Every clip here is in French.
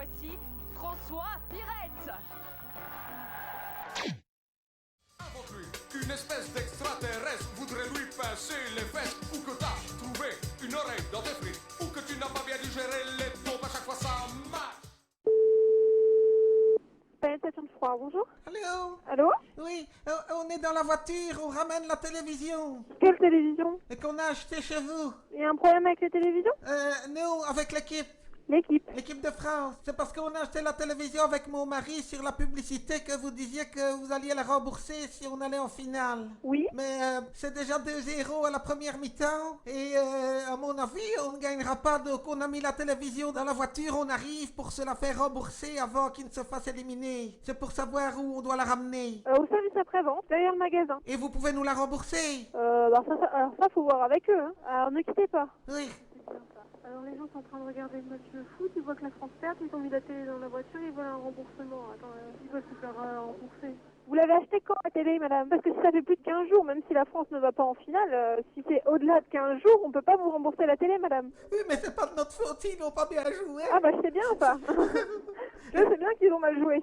voici François Pirette. Avant lui, qu'une espèce d'extraterrestre voudrait lui pincer les fesses, ou que t'as trouvé une oreille dans tes frites, ou que tu n'as pas bien digéré les pompes, à chaque fois ça marche. Station de froid, bonjour. Allô? Allô? Oui, on est dans la voiture, on ramène la télévision Quelle télévision? et qu'on a acheté chez vous. Il y a un problème avec la télévision? Nous, avec l'équipe L'équipe. de France. C'est parce qu'on a acheté la télévision avec mon mari sur la publicité que vous disiez que vous alliez la rembourser si on allait en finale. Oui. Mais c'est déjà 2-0 à la première mi-temps et à mon avis, on ne gagnera pas. Donc on a mis la télévision dans la voiture, on arrive pour se la faire rembourser avant qu'il ne se fasse éliminer. C'est pour savoir où on doit la ramener. Au service après-vente, derrière le magasin. Et vous pouvez nous la rembourser? Alors ça, faut voir avec eux, hein. Alors ne quittez pas. Oui. Alors les gens sont en train de regarder le match de foot, ils voient que la France perd, ils ont mis la télé dans la voiture, ils veulent un remboursement. Attends, ils veulent se faire rembourser. Vous l'avez acheté quand la télé, madame? Parce que si ça fait plus de 15 jours, même si la France ne va pas en finale, si c'est au-delà de 15 jours, on peut pas vous rembourser la télé, madame. Oui, mais c'est pas de notre faute, ils n'ont pas bien joué. Ah bah je sais bien ça. Je sais bien qu'ils ont mal joué.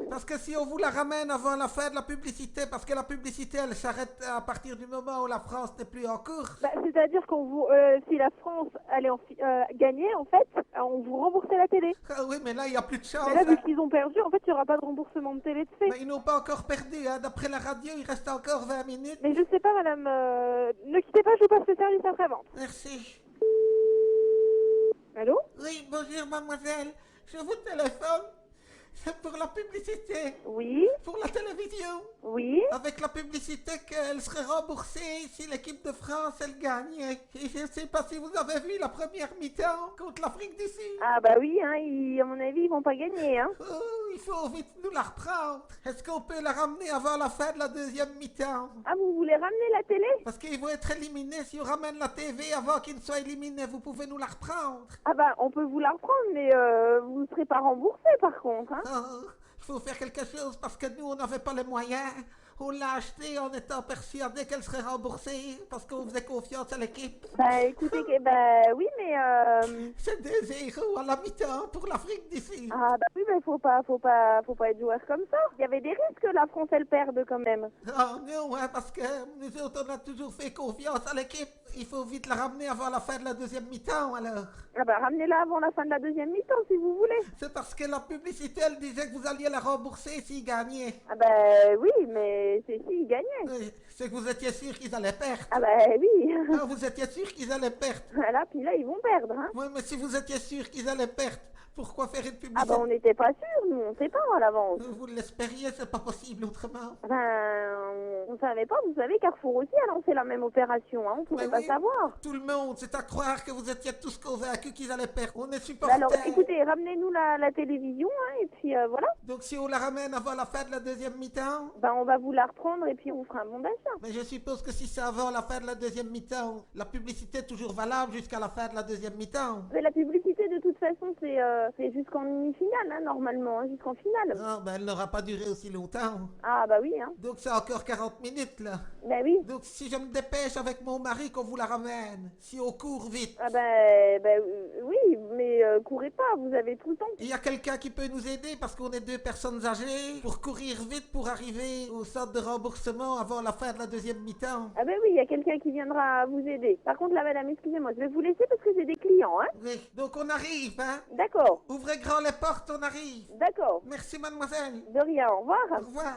Parce que si on vous la ramène avant la fin de la publicité, parce que la publicité elle s'arrête à partir du moment où la France n'est plus en course. Bah, c'est-à-dire qu'on vous, si la France allait gagner, en fait, on vous remboursait la télé. Ah oui, mais là il n'y a plus de chance. Mais là, vu Hein. qu'ils ont perdu, en fait, il n'y aura pas de remboursement de télé de fait. Mais ils n'ont pas encore perdu, hein. D'après la radio, il reste encore 20 minutes. Mais je sais pas, madame, ne quittez pas, je vous passe le service après-vente. Merci. Allô? Oui, bonjour mademoiselle. Je vous téléphone. C'est pour la publicité. Oui? Pour la télévision. Oui? Avec la publicité qu'elle serait remboursée si l'équipe de France elle gagnait. Et je ne sais pas si vous avez vu la première mi-temps contre l'Afrique du Sud. Ah bah oui, hein, à mon avis, ils vont pas gagner, hein. Oh, il faut vite nous la reprendre. Est-ce qu'on peut la ramener avant la fin de la deuxième mi-temps? Ah, vous voulez ramener la télé? Parce qu'ils vont être éliminés. Si on ramène la TV avant qu'ils ne soient éliminés, vous pouvez nous la reprendre. Ah bah, on peut vous la reprendre, mais vous ne serez pas remboursé, par contre, hein. Oh, il faut faire quelque chose parce que nous, on n'avait pas les moyens. On l'a achetée en étant persuadé qu'elle serait remboursée parce qu'on faisait confiance à l'équipe. Bah écoutez, bah oui, mais C'est 2-0 à la mi-temps pour l'Afrique du Sud. ah bah oui, mais faut pas être joueur comme ça. Il y avait des risques que la France elle perde quand même. Oh non, hein, parce que nous autres, on a toujours fait confiance à l'équipe. Il faut vite la ramener avant la fin de la deuxième mi-temps, alors. Ah bah ramenez-la avant la fin de la deuxième mi-temps si vous voulez. C'est parce que la publicité, elle disait que vous alliez la rembourser s'ils gagnaient. Ah bah oui, mais c'est s'ils gagnaient. Oui, c'est que vous étiez sûr qu'ils allaient perdre. Ah bah oui. Ah, vous étiez sûr qu'ils allaient perdre. Voilà, puis là ils vont perdre, hein. Oui, mais si vous étiez sûr qu'ils allaient perdre, pourquoi faire une publicité? Ah bah on n'était pas sûr, nous on sait pas à l'avance. Vous l'espériez, c'est pas possible autrement. Ben on savait pas, vous savez, Carrefour aussi a lancé la même opération, hein, on pouvait Mais pas oui, savoir. tout le monde, c'est à croire que vous étiez tous convaincus qu'ils allaient perdre. On est Ben supporters. alors écoutez, ramenez-nous la télévision, hein, et puis voilà. Donc si on la ramène avant la fin de la deuxième mi-temps, Ben on va vous la reprendre et puis on fera un bon d'achat. mais je suppose que si c'est avant la fin de la deuxième mi-temps, la publicité est toujours valable jusqu'à la fin de la deuxième mi-temps. Mais la publicité de toute façon c'est jusqu'en demi-finale, hein, normalement, hein, jusqu'en finale. Ah, ben elle n'aura pas duré aussi longtemps. Ah bah oui, hein. Donc c'est encore 40 minutes là. Ben oui. Donc si je me dépêche avec mon mari qu'on vous la ramène, si on court vite, Ah oui, mais courez pas, vous avez tout le temps. il y a quelqu'un qui peut nous aider parce qu'on est deux personnes âgées pour courir vite pour arriver au centre de remboursement avant la fin de la deuxième mi-temps. Ah ben oui, il y a quelqu'un qui viendra vous aider. Par contre, là, madame, excusez-moi, je vais vous laisser parce que j'ai des clients, hein. Oui, donc on arrive, hein. D'accord, Ouvrez grand les portes, on arrive. d'accord. Merci mademoiselle. De rien, au revoir. Au revoir.